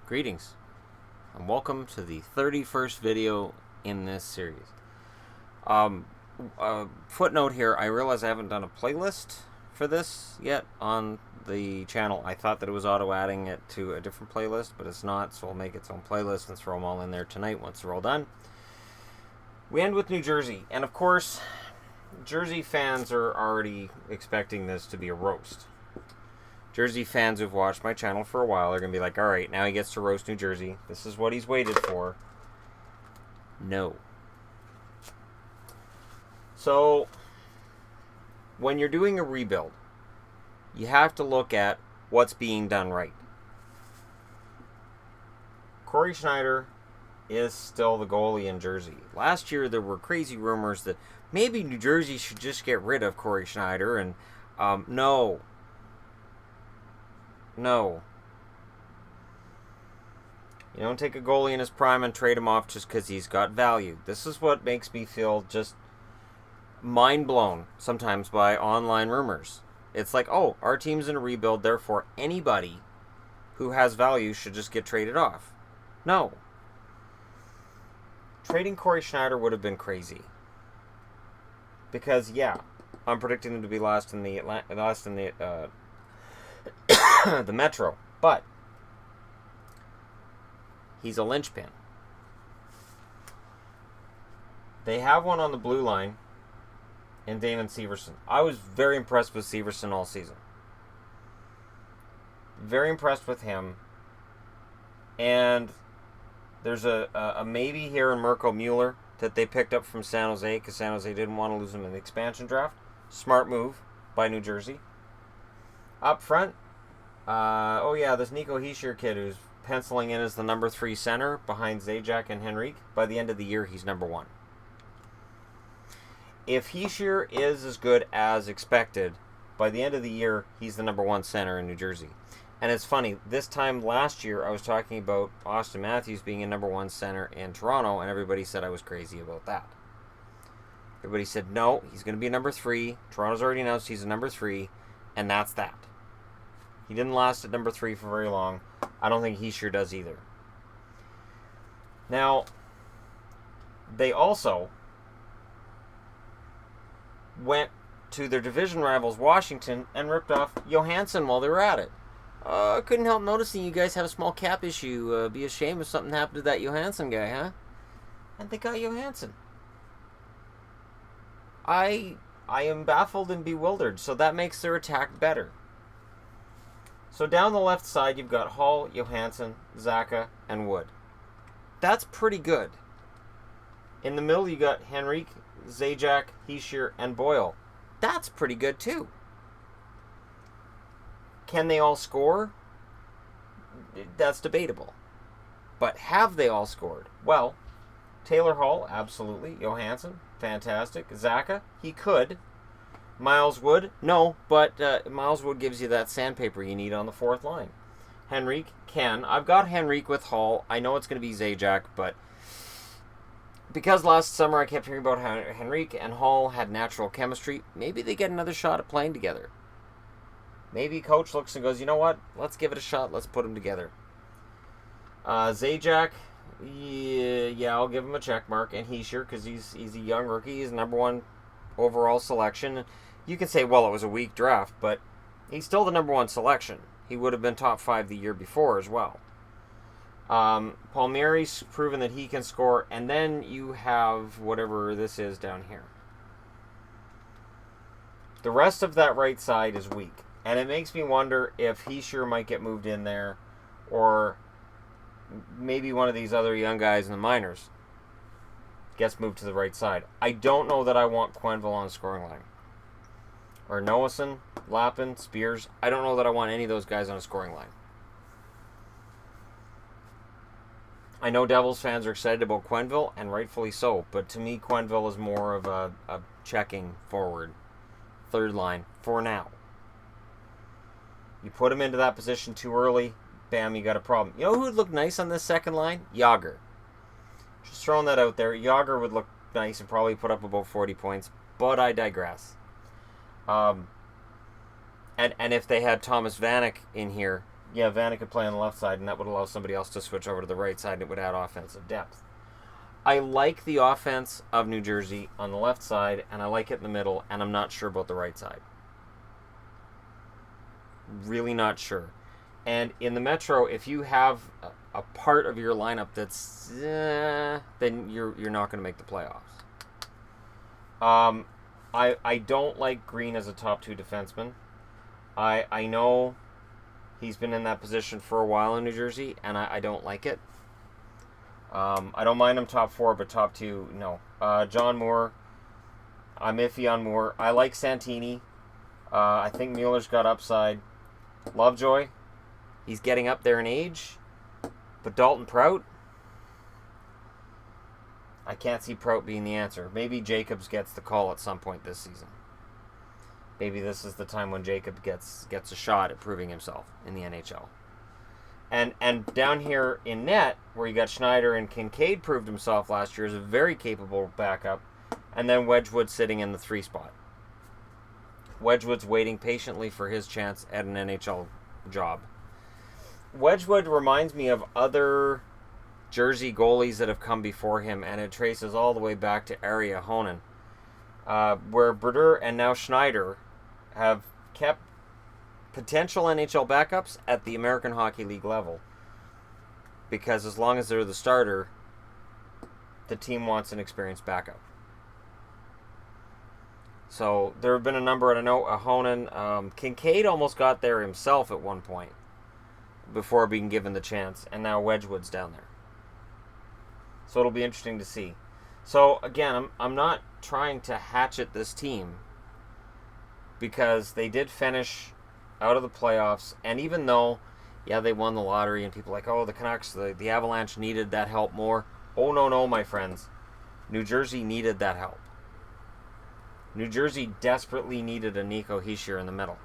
Greetings, and welcome to the 31st video in this series. Footnote here, I realize I haven't done a playlist for this yet on the channel. I thought that it was auto-adding it to a different playlist, but it's not, so I'll make its own playlist and throw them all in there tonight once they're all done. We end with New Jersey, and of course, Jersey fans are already expecting this to be a roast. Jersey fans who've watched my channel for a while are going to be like, alright, now he gets to roast New Jersey. This is what he's waited for. No. So, when you're doing a rebuild, you have to look at what's being done right. Corey Schneider is still the goalie in Jersey. Last year, there were crazy rumors that maybe New Jersey should just get rid of Corey Schneider, and no. No. You don't take a goalie in his prime and trade him off just because he's got value. This is what makes me feel just mind blown sometimes by online rumors. It's like, oh, our team's in a rebuild, therefore anybody who has value should just get traded off. No. Trading Corey Schneider would have been crazy. Because, yeah, I'm predicting him to be last in the the Metro, but he's a linchpin. They have one on the blue line in Damon Severson. I was very impressed with Severson all season. Very impressed with him. And there's a maybe here in Mirko Mueller that they picked up from San Jose because San Jose didn't want to lose him in the expansion draft. Smart move by New Jersey. Up front, this Nico Hischier kid who's penciling in as the number 3 center behind Zajac and Henrique. By the end of the year, he's number 1. If Hischier is as good as expected, by the end of the year, he's the number 1 center in New Jersey. And it's funny, this time last year, I was talking about Austin Matthews being a number 1 center in Toronto, and everybody said I was crazy about that. Everybody said, no, he's going to be a number 3. Toronto's already announced he's a number 3, and that's that. He didn't last at number 3 for very long. I don't think Hischier does either. Now, they also went to their division rivals, Washington, and ripped off Johansson while they were at it. I couldn't help noticing you guys have a small cap issue. Be a shame if something happened to that Johansson guy, huh? And they got Johansson. I am baffled and bewildered, so that makes their attack better. So down the left side, you've got Hall, Johansson, Zacha, and Wood. That's pretty good. In the middle, you got Henrique, Zajac, Hischier, and Boyle. That's pretty good, too. Can they all score? That's debatable. But have they all scored? Well, Taylor Hall, absolutely. Johansson, fantastic. Zacha, he could. Miles Wood, no, but Miles Wood gives you that sandpaper you need on the 4th line. Henrique can. I've got Henrique with Hall. I know it's going to be Zajac, but because last summer I kept hearing about how Henrique and Hall had natural chemistry, maybe they get another shot at playing together. Maybe coach looks and goes, you know what? Let's give it a shot. Let's put them together. Zajac, yeah, I'll give him a check mark. And Hischier, because he's a young rookie. He's number 1 overall selection. You can say, well, it was a weak draft, but he's still the number 1 selection. He would have been top 5 the year before as well. Palmieri's proven that he can score, and then you have whatever this is down here. The rest of that right side is weak, and it makes me wonder if Hischier might get moved in there, or maybe one of these other young guys in the minors gets moved to the right side. I don't know that I want Quenneville on the scoring line. Or Noason, Lappin, Spears. I don't know that I want any of those guys on a scoring line. I know Devils fans are excited about Quenneville, and rightfully so. But to me, Quenneville is more of a checking forward, 3rd line, for now. You put him into that position too early, bam, you got a problem. You know who would look nice on this 2nd line? Yager. Just throwing that out there. Yager would look nice and probably put up about 40 points, but I digress. And if they had Thomas Vanek in here, Yeah, Vanna could play on the left side, and that would allow somebody else to switch over to the right side, and it would add offensive depth. I like the offense of New Jersey on the left side, and I like it in the middle, and I'm not sure about the right side. Really not sure. And in the Metro, if you have a part of your lineup that's then you're not going to make the playoffs. I don't like Green as a top 2 defenseman. I know he's been in that position for a while in New Jersey, and I don't like it. I don't mind him top 4, but top 2, no. John Moore, I'm iffy on Moore. I like Santini. I think Mueller's got upside. Lovejoy, he's getting up there in age. But Dalton Prout, I can't see Prout being the answer. Maybe Jacobs gets the call at some point this season. Maybe this is the time when Jacob gets a shot at proving himself in the NHL. And down here in net, where you got Schneider and Kincaid proved himself last year as a very capable backup, and then Wedgwood sitting in the 3 spot. Wedgwood's waiting patiently for his chance at an NHL job. Wedgwood reminds me of other Jersey goalies that have come before him, and it traces all the way back to Ari Ahonen, where Brodeur and now Schneider have kept potential NHL backups at the American Hockey League level. Because as long as they're the starter, the team wants an experienced backup. So there have been a number, and I know Ahonen, Kincaid almost got there himself at one point before being given the chance, and now Wedgwood's down there. So it'll be interesting to see. So again, I'm not trying to hatchet this team because they did finish out of the playoffs, and even though, yeah, they won the lottery, and people are like, oh, the Canucks, the Avalanche needed that help more. Oh, no, my friends. New Jersey needed that help. New Jersey desperately needed a Nico Hischier in the middle.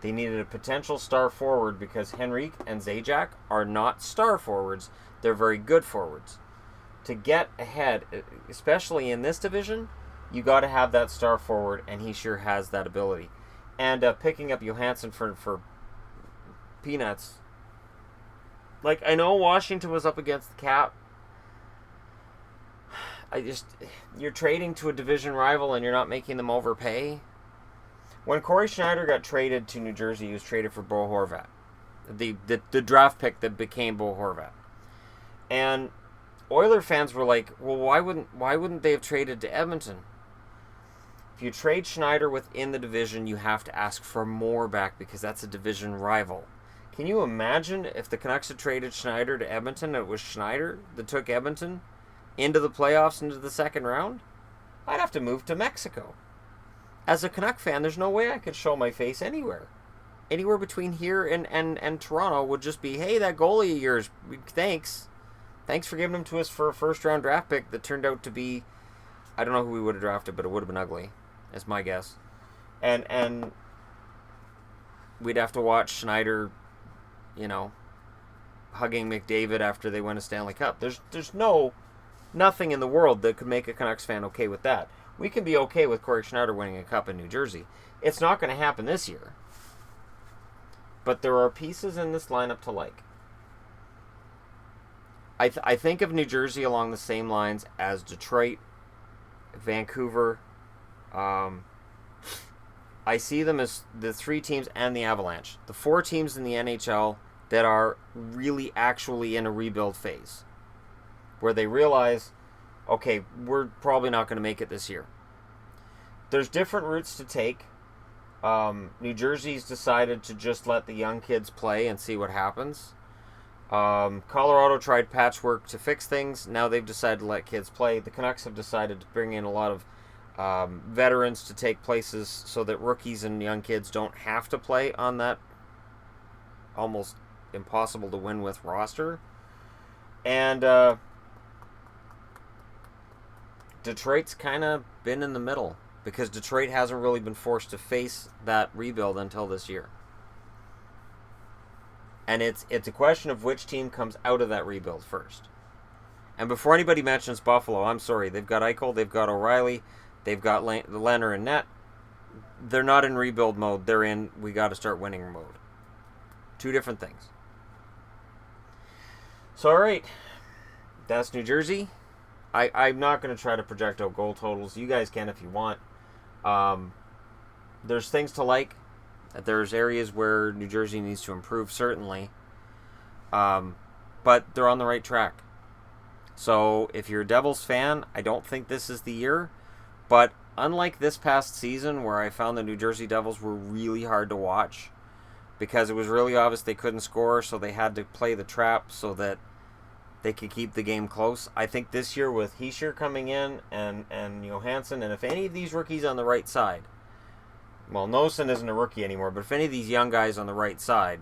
They needed a potential star forward because Henrique and Zajac are not star forwards. They're very good forwards. To get ahead, especially in this division, you got to have that star forward, and Hischier has that ability. And picking up Johansson for peanuts. Like, I know Washington was up against the cap. You're trading to a division rival and you're not making them overpay. When Corey Schneider got traded to New Jersey, he was traded for Bo Horvat, the draft pick that became Bo Horvat. And Oiler fans were like, well, why wouldn't they have traded to Edmonton? If you trade Schneider within the division, you have to ask for more back because that's a division rival. Can you imagine if the Canucks had traded Schneider to Edmonton and it was Schneider that took Edmonton into the playoffs, into the second round? I'd have to move to Mexico. As a Canuck fan, there's no way I could show my face anywhere. Anywhere between here and Toronto would just be, hey, that goalie of yours, thanks. Thanks for giving him to us for a first-round draft pick that turned out to be, I don't know who we would have drafted, but it would have been ugly. That's my guess. And we'd have to watch Schneider, hugging McDavid after they win a Stanley Cup. There's nothing in the world that could make a Canucks fan okay with that. We can be okay with Corey Schneider winning a cup in New Jersey. It's not going to happen this year. But there are pieces in this lineup to like. I think of New Jersey along the same lines as Detroit, Vancouver. I see them as the 3 teams and the Avalanche. The 4 teams in the NHL that are really actually in a rebuild phase. Where they realize, okay, we're probably not going to make it this year. There's different routes to take. New Jersey's decided to just let the young kids play and see what happens. Colorado tried patchwork to fix things. Now they've decided to let kids play. The Canucks have decided to bring in a lot of veterans to take places so that rookies and young kids don't have to play on that almost impossible to win with roster. And Detroit's kind of been in the middle because Detroit hasn't really been forced to face that rebuild until this year. And it's a question of which team comes out of that rebuild first. And before anybody mentions Buffalo, I'm sorry, they've got Eichel, they've got O'Reilly, they've got Leonard and Net. They're not in rebuild mode. They're in we got to start winning mode. Two different things. So, all right. That's New Jersey. I'm not going to try to project out goal totals. You guys can if you want. There's things to like. There's areas where New Jersey needs to improve, certainly. But they're on the right track. So if you're a Devils fan, I don't think this is the year. But unlike this past season where I found the New Jersey Devils were really hard to watch because it was really obvious they couldn't score, so they had to play the trap so that they could keep the game close. I think this year with Hischier coming in and Johansson, and if any of these rookies on the right side, well, Nosen isn't a rookie anymore, but if any of these young guys on the right side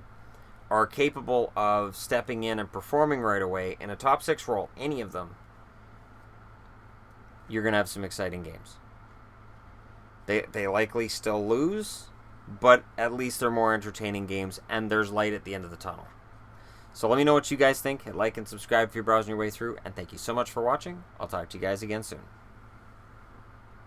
are capable of stepping in and performing right away in a top 6 role, any of them, you're going to have some exciting games. They likely still lose, but at least they're more entertaining games, and there's light at the end of the tunnel. So let me know what you guys think. Hit like and subscribe if you're browsing your way through, and thank you so much for watching. I'll talk to you guys again soon.